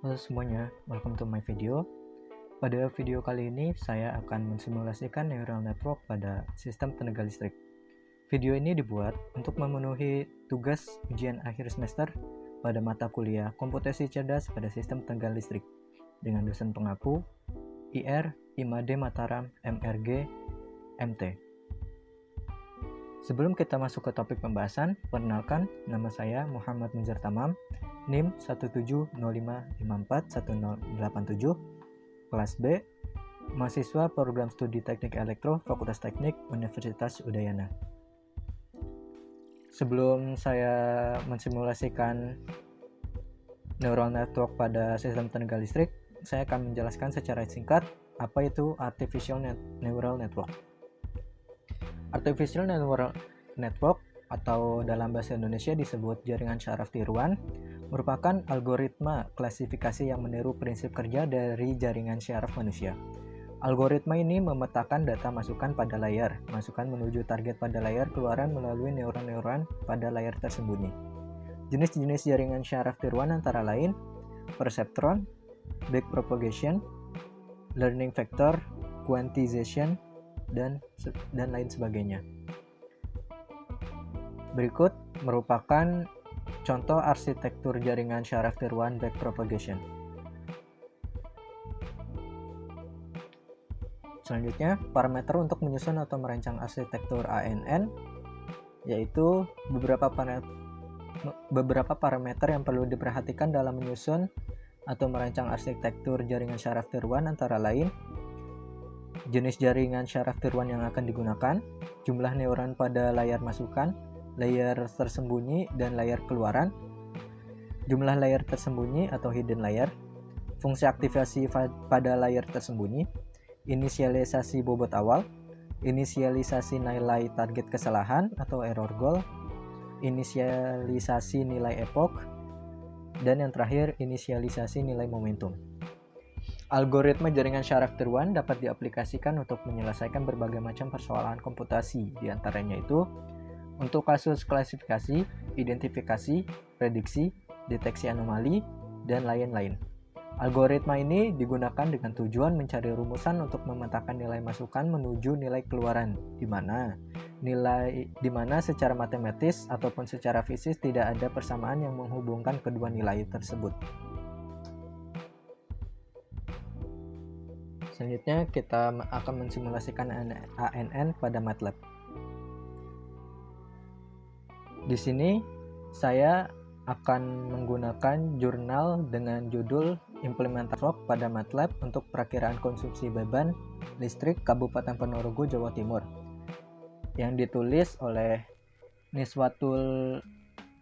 Halo semuanya, welcome to my video. Pada video kali ini saya akan mensimulasikan neural network pada sistem tenaga listrik. Video ini dibuat untuk memenuhi tugas ujian akhir semester pada mata kuliah komputasi cerdas pada sistem tenaga listrik dengan dosen pengapu IR IMADE Mataram MRG MT. Sebelum kita masuk ke topik pembahasan, perkenalkan nama saya Muhammad Munzir Tamam, NIM 17055411087, kelas B, mahasiswa program studi Teknik Elektro, Fakultas Teknik, Universitas Udayana. Sebelum saya mensimulasikan neural network pada sistem tenaga listrik, saya akan menjelaskan secara singkat apa itu Artificial Neural Network. Artificial Neural Network atau dalam bahasa Indonesia disebut jaringan syaraf tiruan merupakan algoritma klasifikasi yang meniru prinsip kerja dari jaringan syaraf manusia. Algoritma ini memetakan data masukan pada layar, masukan menuju target pada layar, keluaran melalui neuron-neuron pada layar tersembunyi. Jenis-jenis jaringan syaraf tiruan antara lain perceptron, backpropagation, learning vector, quantization, dan lain sebagainya. Berikut merupakan contoh arsitektur jaringan syaraf tiruan backpropagation. Selanjutnya, parameter untuk menyusun atau merancang arsitektur ANN yaitu beberapa parameter yang perlu diperhatikan dalam menyusun atau merancang arsitektur jaringan syaraf tiruan antara lain jenis jaringan syaraf tiruan yang akan digunakan, jumlah neuron pada layar masukan, layar tersembunyi, dan layar keluaran, jumlah layar tersembunyi atau hidden layer, fungsi aktivasi pada layar tersembunyi, inisialisasi bobot awal, inisialisasi nilai target kesalahan atau error goal, inisialisasi nilai epoch, dan yang terakhir inisialisasi nilai momentum. Algoritma jaringan syaraf tiruan dapat diaplikasikan untuk menyelesaikan berbagai macam persoalan komputasi, diantaranya itu untuk kasus klasifikasi, identifikasi, prediksi, deteksi anomali, dan lain-lain. Algoritma ini digunakan dengan tujuan mencari rumusan untuk memetakan nilai masukan menuju nilai keluaran, di mana secara matematis ataupun secara fisik tidak ada persamaan yang menghubungkan kedua nilai tersebut. Selanjutnya kita akan mensimulasikan ANN pada MATLAB. Di sini saya akan menggunakan jurnal dengan judul Implementasi pada MATLAB untuk perakiraan konsumsi beban listrik Kabupaten Ponorogo, Jawa Timur, yang ditulis oleh Niswatul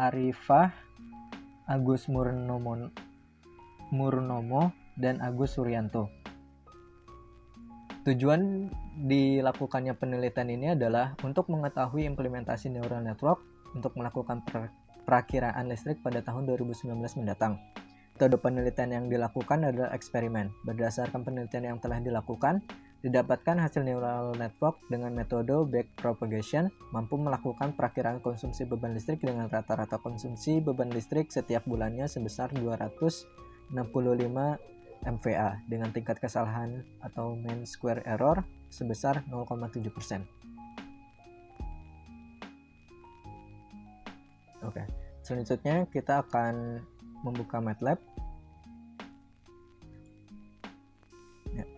Arifah, Agus Murnomo, dan Agus Suryanto. Tujuan dilakukannya penelitian ini adalah untuk mengetahui implementasi neural network untuk melakukan perakiraan listrik pada tahun 2019 mendatang. Metode penelitian yang dilakukan adalah eksperimen. Berdasarkan penelitian yang telah dilakukan, didapatkan hasil neural network dengan metode backpropagation mampu melakukan perakiraan konsumsi beban listrik dengan rata-rata konsumsi beban listrik setiap bulannya sebesar 265 MVA dengan tingkat kesalahan atau mean square error sebesar 0,7%. Oke, selanjutnya kita akan membuka MATLAB. Ya.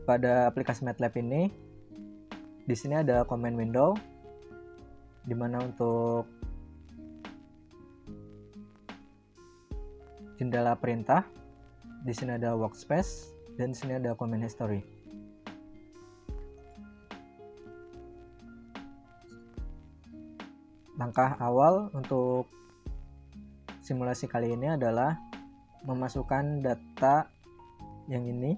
Pada aplikasi MATLAB ini, di sini ada command window, di mana untuk jendela perintah, di sini ada workspace, dan di sini ada command history. Langkah awal untuk simulasi kali ini adalah memasukkan data yang ini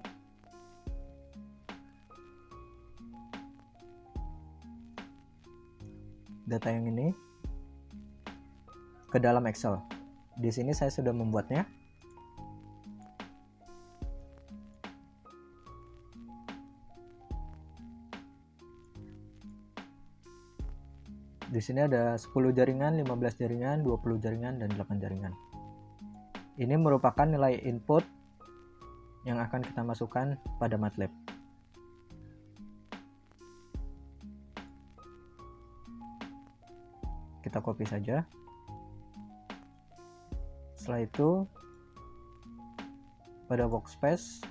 ke dalam Excel. Di sini saya sudah membuatnya. Di sini ada 10 jaringan, 15 jaringan, 20 jaringan, dan 8 jaringan. Ini merupakan nilai input yang akan kita masukkan pada MATLAB. Kita copy saja. Setelah itu, pada workspace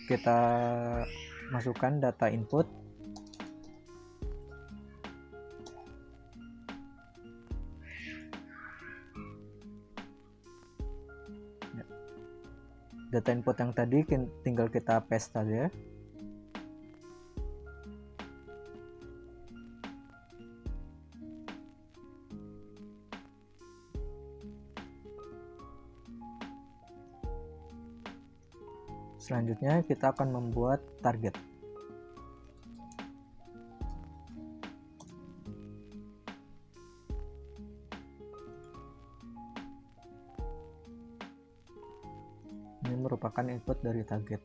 kita masukkan data input. Data input yang tadi tinggal kita paste saja. Selanjutnya kita akan membuat target. Ini merupakan input dari target.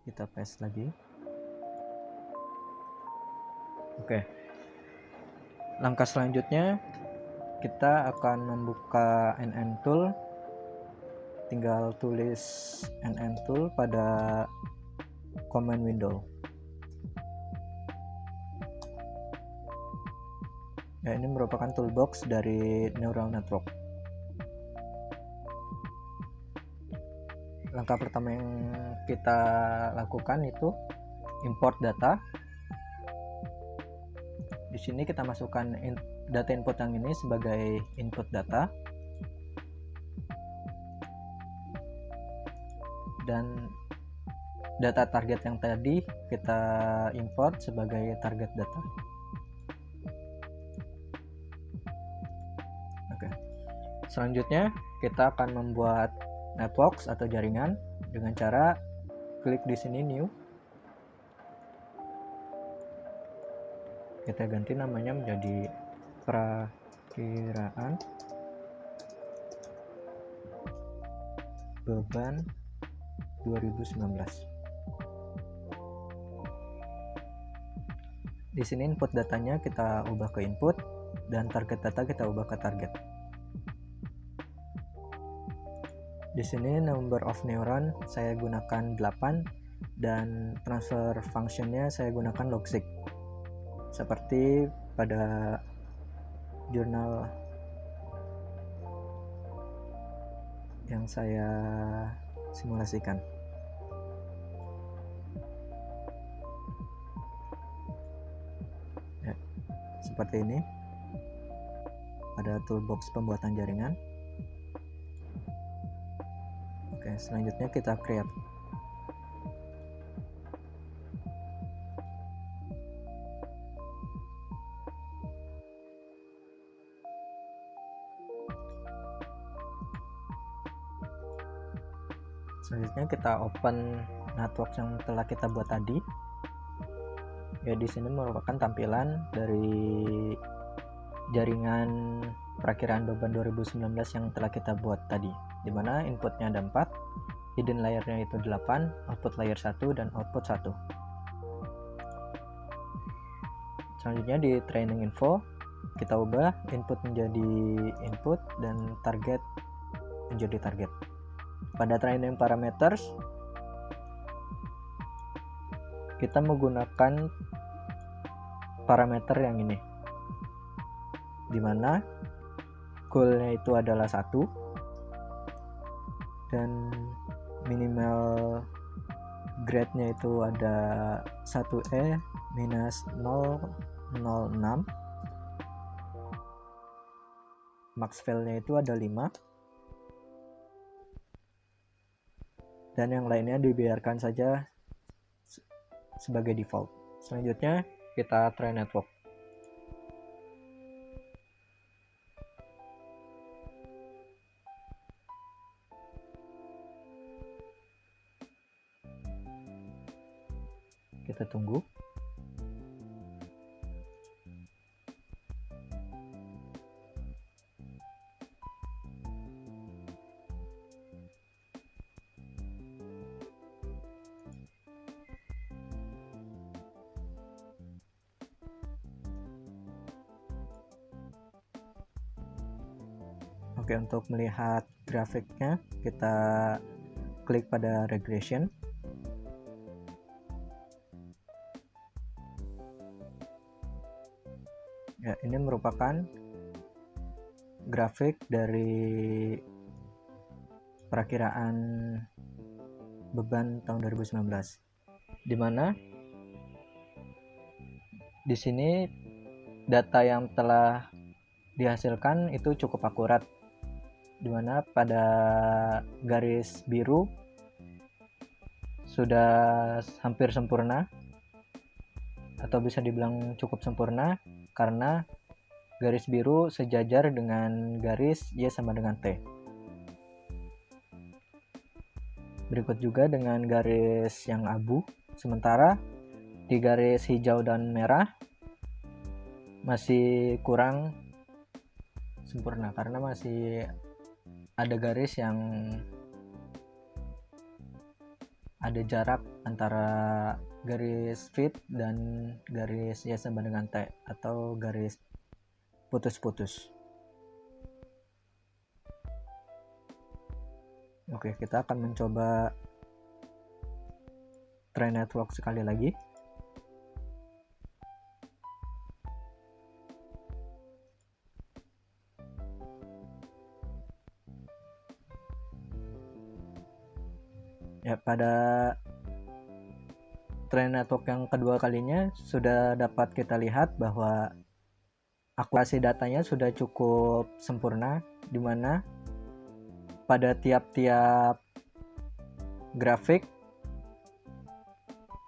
Kita paste lagi. Oke. Langkah selanjutnya kita akan membuka NN tool. Tinggal tulis NN tool pada command window. Ya, ini merupakan toolbox dari neural network. Langkah pertama yang kita lakukan itu import data. Di sini kita masukkan data input yang ini sebagai input data. Dan data target yang tadi kita import sebagai target data. Oke. Selanjutnya kita akan membuat networks atau jaringan dengan cara klik di sini new. Kita ganti namanya menjadi perakiraan beban 2019. Di sini input datanya kita ubah ke input dan target data kita ubah ke target. Di sini number of neuron saya gunakan 8 dan transfer functionnya saya gunakan logsig. Seperti pada jurnal yang saya simulasikan. Ya, seperti ini. Ada toolbox pembuatan jaringan. Oke, selanjutnya kita create. Selanjutnya kita open network yang telah kita buat tadi. Ya, di sini merupakan tampilan dari jaringan perakiraan beban 2019 yang telah kita buat tadi, di mana inputnya ada 4, hidden layernya itu 8, output layer 1 dan output 1. Selanjutnya di training info kita ubah input menjadi input dan target menjadi target. Pada training parameters kita menggunakan parameter yang ini, dimana goalnya itu adalah 1 dan minimal grade-nya itu ada 1E minus 006, max fail-nya itu ada 5, dan yang lainnya dibiarkan saja sebagai default. Selanjutnya kita train network. Kita tunggu. Oke, untuk melihat grafiknya kita klik pada regression. Ya, ini merupakan grafik dari perakiraan beban tahun 2019, di mana di sini data yang telah dihasilkan itu cukup akurat, di mana pada garis biru sudah hampir sempurna atau bisa dibilang cukup sempurna karena garis biru sejajar dengan garis Y sama dengan T. Berikut juga dengan garis yang abu, sementara di garis hijau dan merah masih kurang sempurna karena masih ada garis yang ada jarak antara garis fit dan garis Y sama dengan T atau garis putus-putus. Oke, kita akan mencoba train network sekali lagi. Ya, pada train network yang kedua kalinya sudah dapat kita lihat bahwa akurasi datanya sudah cukup sempurna, di mana pada tiap-tiap grafik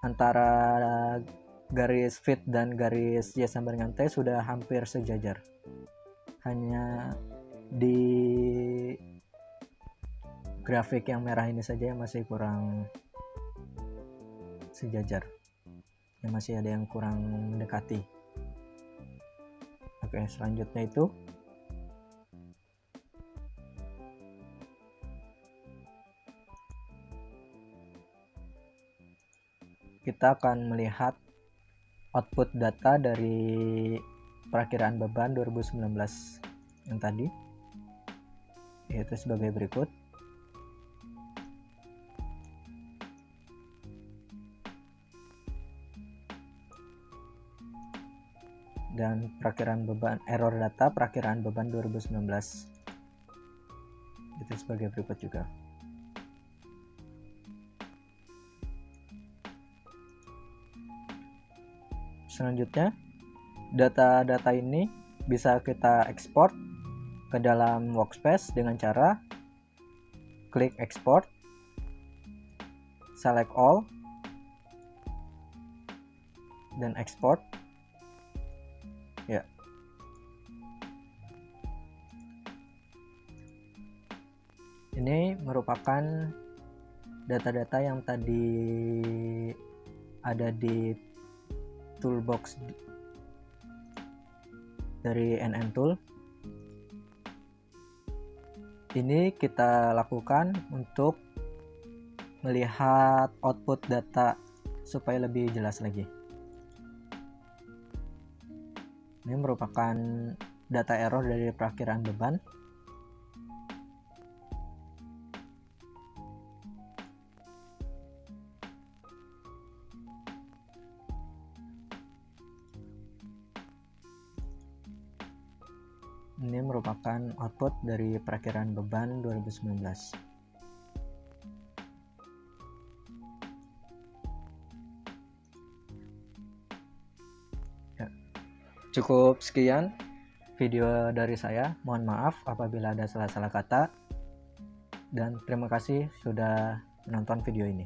antara garis fit dan garis Y sama dengan T sudah hampir sejajar. Hanya di grafik yang merah ini saja yang masih kurang sejajar, yang masih ada yang kurang mendekati. Oke, selanjutnya itu kita akan melihat output data dari perakiraan beban 2019 yang tadi, yaitu sebagai berikut. Dan perakiraan beban, error data perakiraan beban 2019 itu sebagai berikut juga. Selanjutnya, data-data ini bisa kita ekspor ke dalam workspace dengan cara klik export, select all, dan export. Ya. Ini merupakan data-data yang tadi ada di toolbox dari NN Tool. Ini kita lakukan untuk melihat output data supaya lebih jelas lagi. Ini merupakan data error dari perakiraan beban. Ini merupakan output dari perakiraan beban 2019. Cukup sekian video dari saya. Mohon maaf apabila ada salah-salah kata. Dan terima kasih sudah menonton video ini.